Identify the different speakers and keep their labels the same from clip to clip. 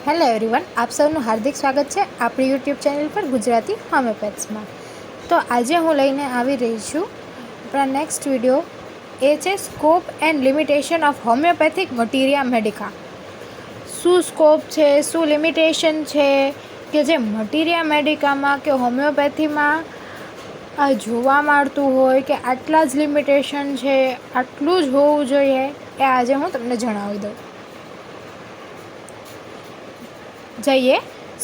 Speaker 1: Hello everyone, આપ સૌનું હાર્દિક સ્વાગત છે આપણી યુટ્યુબ ચેનલ પર ગુજરાતી હોમિયોપેથ્સમાં. તો આજે હું લઈને આવી રહી છું આપણા નેક્સ્ટ વિડીયો. એ છે scope and limitation of homoeopathic materia medica. શું સ્કોપ છે, શું લિમિટેશન છે કે જે મટીરિયા મેડિકામાં કે હોમિયોપેથીમાં આ જોવા મળતું હોય કે આટલા જ લિમિટેશન છે, આટલું જ હોવું જોઈએ, એ આજે હું તમને જણાવી દઉં. જઈએ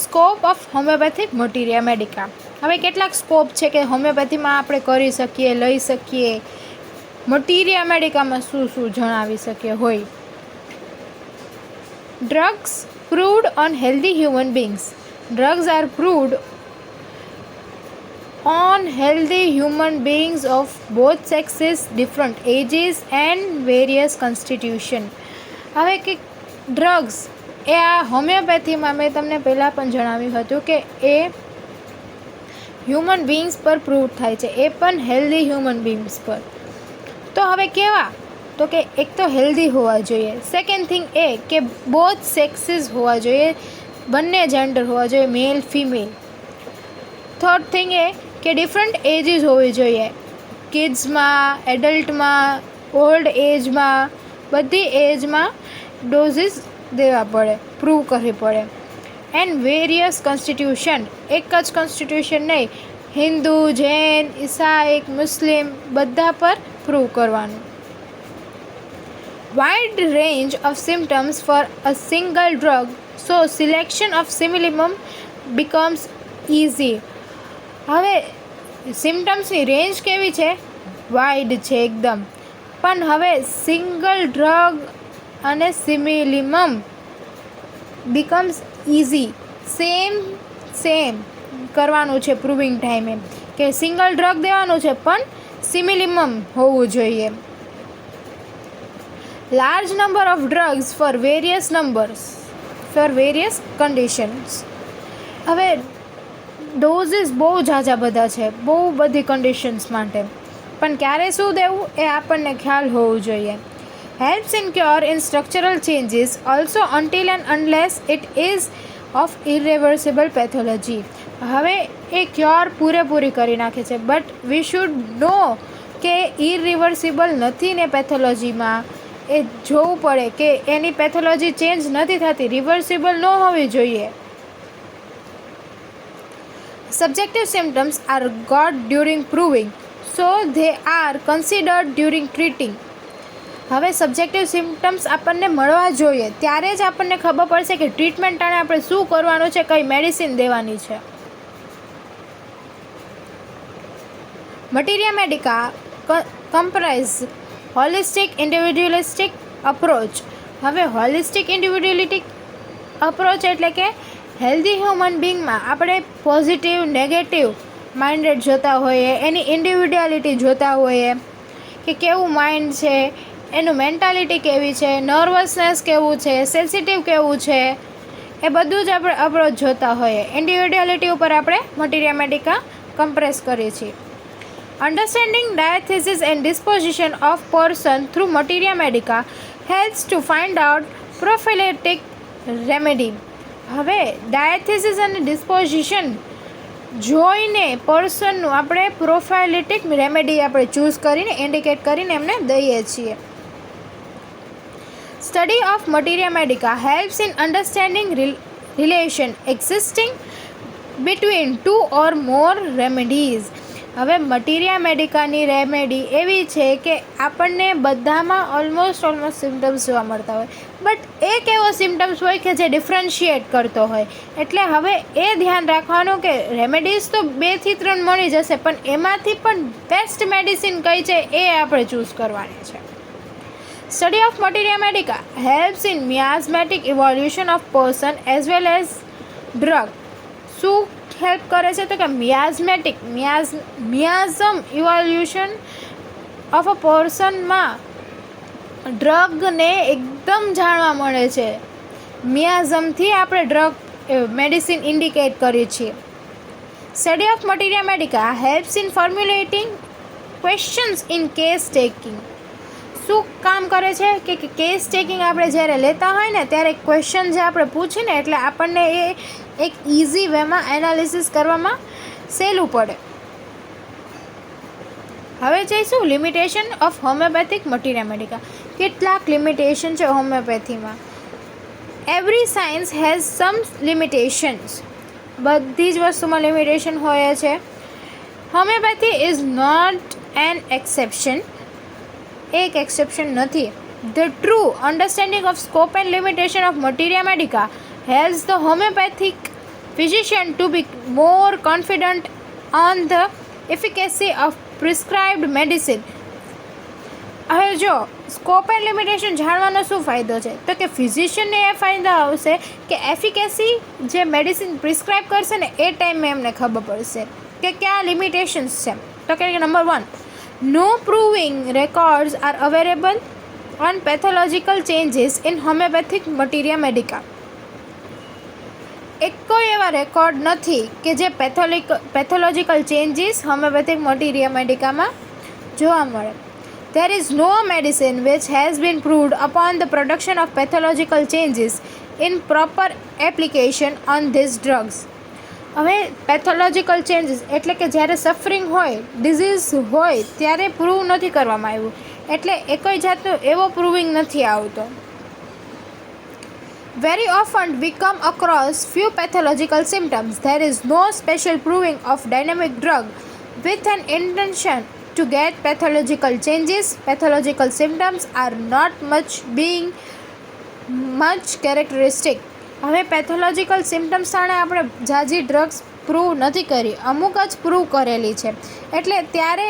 Speaker 1: સ્કોપ ઓફ હોમિયોપેથિક મટીરિયા મેડિકા. હવે કેટલાક સ્કોપ છે કે હોમિયોપેથીમાં આપણે કરી શકીએ, લઈ શકીએ, મટીરિયા મેડિકામાં શું શું જણાવી શકીએ હોય. Drugs proved on healthy human beings. Drugs are proved on healthy human beings of both sexes, different ages and various constitution. હવે કે ડ્રગ્સ એ આ હોમિયોપેથીમાં મેં તમને પહેલાં પણ જણાવ્યું હતું કે એ હ્યુમન બીઇંગ્સ પર પ્રૂવ થાય છે, એ પણ હેલ્ધી હ્યુમન બીઇંગ્સ પર. તો હવે કેવા? તો કે એક તો હેલ્ધી હોવા જોઈએ. સેકન્ડ થિંગ એ કે બોથ સેક્સીસ હોવા જોઈએ, બંને જેન્ડર હોવા જોઈએ, મેલ ફિમેલ. થર્ડ થિંગ એ કે ડિફરન્ટ એજીસ હોવી જોઈએ, કિડ્સમાં, એડલ્ટમાં, ઓલ્ડ એજમાં, બધી એજમાં ડોઝીસ દેવા પડે, પ્રૂવ કરવી પડે. એન્ડ વેરિયસ કોન્સ્ટિટ્યુશન, એક જ કોન્સ્ટિટ્યુશન નહીં, હિન્દુ, જૈન, ઈસાઈ, મુસ્લિમ બધા પર પ્રૂવ કરવાનું. Wide range of symptoms for a single drug, so selection of simillimum becomes easy. હવે સિમ્ટમ્સની રેન્જ કેવી છે? વાઇડ છે એકદમ. પણ હવે સિંગલ ડ્રગ અને સિમિલિમમ બીકમ્સ ઇઝી. સેમ કરવાનું છે પ્રૂવિંગ ટાઈમે, કે સિંગલ ડ્રગ દેવાનું છે પણ સિમિલિમમ હોવું જોઈએ. Large number of drugs four various conditions. હવે ડોઝીસ બહુ ઝાઝા બધા છે, બહુ બધી કન્ડિશન્સ માટે, પણ ક્યારે શું દેવું એ આપણને ખ્યાલ હોવું જોઈએ. Helps in cure in structural changes also until and unless it is of irreversible pathology. હવે એ ક્યોર પૂરેપૂરી કરી નાખે છે, બટ વી શુડ નો કે ઇરિવર્સિબલ નથી ને પેથોલોજીમાં એ જોવું પડે કે એની પેથોલોજી ચેન્જ નથી થતી, રિવર્સિબલ ન હોવી જોઈએ. Subjective symptoms are got during proving, so they are considered during treating. હવે સબ્જેક્ટિવ સિમ્ટમ્સ આપણને મળવા જોઈએ, ત્યારે જ આપણને ખબર પડશે કે ટ્રીટમેન્ટ ટાણે આપણે શું કરવાનું છે, કઈ મેડિસિન દેવાની છે. મટીરિયા મેડિકા કમ્પ્રાઇઝ હોલિસ્ટિક ઇન્ડિવિડ્યુઅલિસ્ટિક અપ્રોચ. હવે હોલિસ્ટિક ઇન્ડિવિડ્યુઅલિસ્ટિક અપ્રોચ એટલે કે હેલ્ધી હ્યુમન બીંગમાં આપણે પોઝિટિવ, નેગેટિવ માઇન્ડેડ જોતા હોઈએ, એની ઇન્ડિવિડ્યુઅલિટી જોતા હોઈએ કે કેવું માઇન્ડ છે, એનું મેન્ટાલિટી કેવી છે, નર્વસનેસ કેવું છે, સેન્સિટિવ કેવું છે, એ બધું જ આપણે અપ્રોચ જોતા હોઈએ. ઇન્ડિવિડ્યુઅલિટી ઉપર આપણે મટીરિયા મેડિકા કમ્પ્રેસ કરીએ છીએ. Understanding diathesis and disposition of person through materia medica helps to find out prophylactic remedy. હવે ડાયાથીસિસ અને ડિસ્પોઝિશન જોઈને પર્સનનું આપણે પ્રોફાઇલેટિક રેમેડી આપણે ચૂઝ કરીને, ઇન્ડિકેટ કરીને એમને દઈએ છીએ. Study of materia medica helps in understanding relation existing between two or more remedies. હવે મટીરિયા મેડિકાની રેમેડી એવી છે કે આપણને બધામાં ઓલમોસ્ટ સિમ્ટમ્સ જોવા મળતા હોય, બટ એક એવો સિમ્ટમ્સ હોય કે જે ડિફરન્શિએટ કરતો હોય. એટલે હવે એ ધ્યાન રાખવાનું કે રેમેડીઝ તો 2 થી 3 મળી જશે, પણ એમાંથી પણ બેસ્ટ મેડિસિન કઈ છે એ આપણે ચૂઝ કરવાની છે. Study of materia medica helps in miasmatic evolution of person as well as drug. શું હેલ્પ કરે છે? તો કે મિયાઝમ ઇવોલ્યુશન ઓફ અ પર્સનમાં ડ્રગને એકદમ જાણવા મળે છે. મિયાઝમથી આપણે ડ્રગ મેડિસિન ઇન્ડિકેટ કરીએ છીએ. Study of materia medica helps in formulating questions in case taking. શું કામ કરે છે કે કેસ ચેકિંગ આપણે જ્યારે લેતા હોય ને ત્યારે ક્વેશ્ચન જે આપણે પૂછીને એટલે આપણને એ એક ઇઝી વેમાં એનાલિસિસ કરવામાં સહેલું પડે. હવે જઈશું limitation of homoeopathic materia medica. કેટલાક લિમિટેશન છે હોમિયોપેથીમાં. Every science has some limitations. બધી જ વસ્તુમાં લિમિટેશન હોય છે. Homoeopathy is not an exception. એક એક્સેપ્શન નથી. The true understanding of scope and limitation of materia medica has the homoeopathic physician to be more confident on the efficacy of prescribed medicine. હવે જો scope and limitation જાણવાનો શું ફાયદો છે તો કે ફિઝિશિયનને એ ફાયદા આવશે કે એફિકેસી જે મેડિસિન પ્રિસ્ક્રાઇબ કરશે ને એ ટાઈમે એમને ખબર પડશે કે ક્યાં લિમિટેશન્સ છે. તો કે number 1, no proving records are available on pathological changes in homoeopathic materia medica. કોઈ એવા રેકોર્ડ નથી કે જે પેથોલોજીકલ ચેન્જીસ હોમિયોપેથિક મટીરિયા મેડિકામાં જોવા મળે. There is no medicine which has been proved upon the production of pathological changes in proper application on these drugs. હવે pathological changes એટલે કે જ્યારે સફરિંગ હોય, ડિઝીઝ હોય ત્યારે પ્રૂવ નથી કરવામાં આવ્યું, એટલે એ કોઈ જાતનું એવો પ્રૂવિંગ નથી આવતો. Very often we come across few pathological symptoms. There is no special proving of dynamic drug with an intention to get pathological changes. Pathological symptoms are not much characteristic. હવે પેથોલોજીકલ સિમ્ટમ્સ સામે આપણે જાજી drugs prove નથી કરી, અમુક જ prove કરેલી છે, એટલે ત્યારે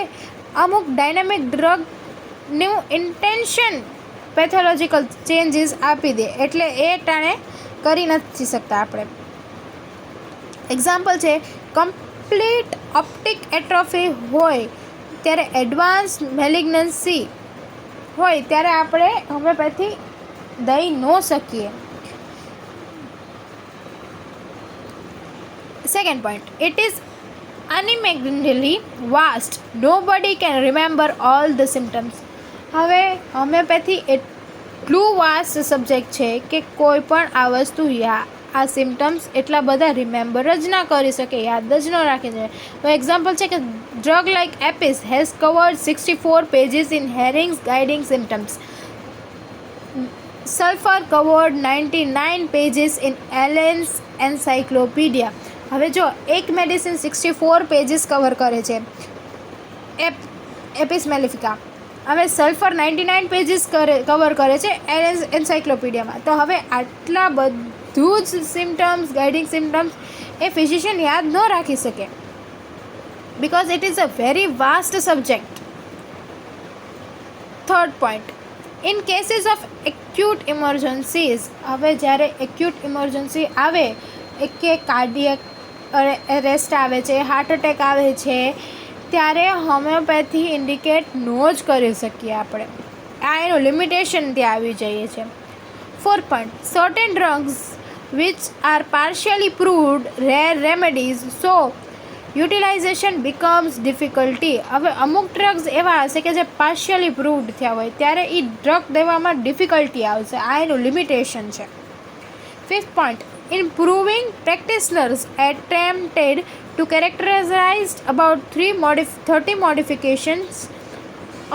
Speaker 1: અમુક ડાયનામિક ડ્રગનું ઇન્ટેન્શન પેથોલોજીકલ ચેન્જીસ આપી દે, એટલે એ ટાણે કરી નથી શકતા આપણે. એક્ઝામ્પલ છે, કમ્પ્લીટ ઓપ્ટિક એટ્રોફી હોય ત્યારે એડવાન્સ મેલિગ્નન્સી હોય ત્યારે આપણે હોમિયોપેથી દઈ ન શકીએ. Second point, it is unimaginably vast. Nobody can remember all the symptoms. હવે હોમિયોપેથી એટલું વાસ્ટ સબ્જેક્ટ છે કે કોઈ પણ આ વસ્તુ આ સિમ્ટમ્સ એટલા બધા રિમેમ્બર જ ના કરી શકે, યાદ જ ન રાખી શકે. તો એક્ઝામ્પલ છે કે drug like Apis has covered 64 pages in Hering's guiding symptoms. Sulphur covered 99 pages in Allen's encyclopaedia. હવે જો એક મેડિસિન 64 પેજીસ કવર કરે છે, એપિસ મેલિફિકા. હવે સલ્ફર 99 પેજીસ કવર કરે છે એલેન્સ એન્સાઇક્લોપીડિયામાં. તો હવે આટલા બધું જ સિમ્ટમ્સ, ગાઇડિંગ સિમ્ટમ્સ એ ફિઝિશિયન યાદ ન રાખી શકે, because it is a very vast subject. Third point, in cases of acute emergencies. હવે જ્યારે એક્યુટ ઇમરજન્સી આવે કે કાર્ડિયક એરેસ્ટ આવે છે, હાર્ટ એટેક આવે છે, ત્યારે હોમિયોપેથી ઇન્ડિકેટ ન જ કરી શકીએ આપણે. આ એનું લિમિટેશન ત્યાં આવી જઈએ છે. Fourth point, certain drugs which are partially proved rare remedies, so utilization becomes difficulty. હવે અમુક ડ્રગ્સ એવા હશે કે જે પાર્શિયલી પ્રૂવડ થયા હોય ત્યારે એ ડ્રગ દેવામાં ડિફિકલ્ટી આવશે. આ એનું લિમિટેશન છે. Fifth point, in proving practitioners attempted to characterize about 30 modifications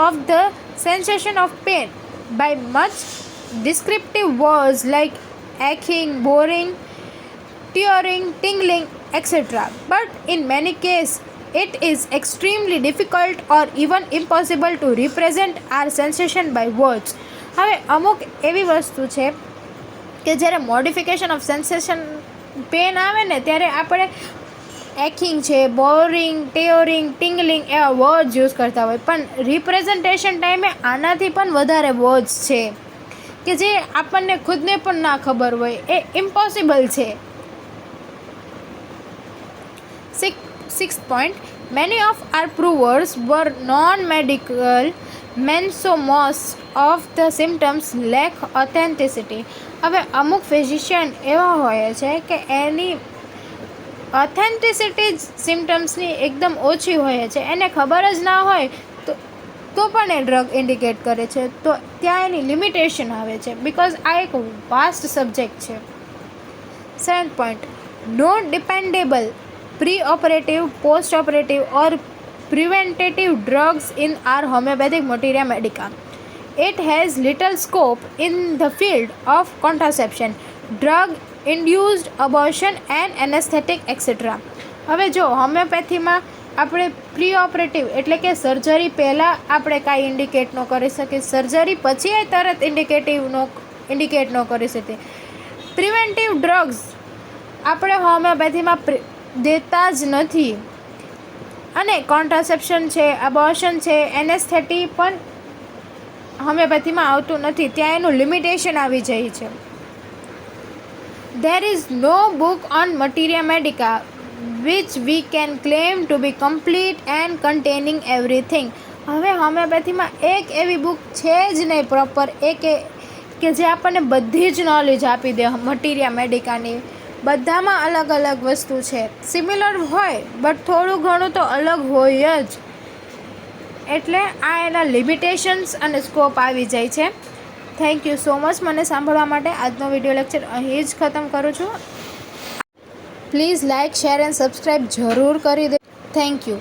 Speaker 1: of the sensation of pain by much descriptive words like aching, boring, tearing, tingling, etc. But in many cases it is extremely difficult or even impossible to represent our sensation by words. હવે અમુક એવી વસ્તુ છે કે જ્યારે modification of sensation pen આવે ને ત્યારે આપણે એકિંગ છે, બોરિંગ, ટેયોરિંગ, ટિંગલિંગ એવા વર્ડ્સ યુઝ કરતા હોય, પણ રિપ્રેઝન્ટેશન ટાઈમે આનાથી પણ વધારે વર્ડ્સ છે કે જે આપણને ખુદને પણ ના ખબર હોય, એ ઇમ્પોસિબલ છે. Sixth point, many of our provers were non medical men, so most of the symptoms lack authenticity. હવે અમુક ફિઝિશિયન એવા હોય છે કે એની ઓથેન્ટિસિટી સિમ્ટમ્સની એકદમ ઓછી હોય છે, એને ખબર જ ના હોય તો પણ એ ડ્રગ ઇન્ડિકેટ કરે છે. તો ત્યાં એની લિમિટેશન આવે છે, બિકોઝ આ એક વાસ્ટ સબ્જેક્ટ છે. 7th point, no dependable pre-operative, post-operative or preventative drugs in our homeopathic materia medica. It has little scope in the field of contraception, drug-induced abortion and anesthetic etc. હવે જો હોમિયોપેથીમાં આપણે pre operative એટલે કે surgery પહેલાં આપણે કાંઈ indicate ન કરી શકીએ, સર્જરી પછી એ તરત ઇન્ડિકેટ ન કરી શકીએ. પ્રિવેન્ટિવ ડ્રગ્સ આપણે હોમિયોપેથીમાં દેતા જ નથી, અને કોન્ટ્રાસેપ્શન છે, અબોર્શન છે, એનેસ્થેટી પણ હોમિયોપેથીમાં આવતું નથી. ત્યાં એનું લિમિટેશન આવી જાય છે. There is no book on materia medica which we can claim to be complete and containing everything. હવે હોમિયોપેથીમાં એક એવી બુક છે જ નહીં પ્રોપર કે જે આપણને બધી જ નોલેજ આપી દે. મટીરિયા મેડિકાની બધામાં અલગ અલગ વસ્તુ છે, સિમિલર હોય બટ થોડું ઘણું તો અલગ હોય જ. એટલે આ એના લિમિટેશન્સ અને સ્કોપ આવી જાય છે. થેન્ક યુ સો મચ મને સાંભળવા માટે. આજનો વિડીયો લેક્ચર અહીં જ ખતમ કરું છું. Please like, share and subscribe જરૂર કરી દે. Thank you.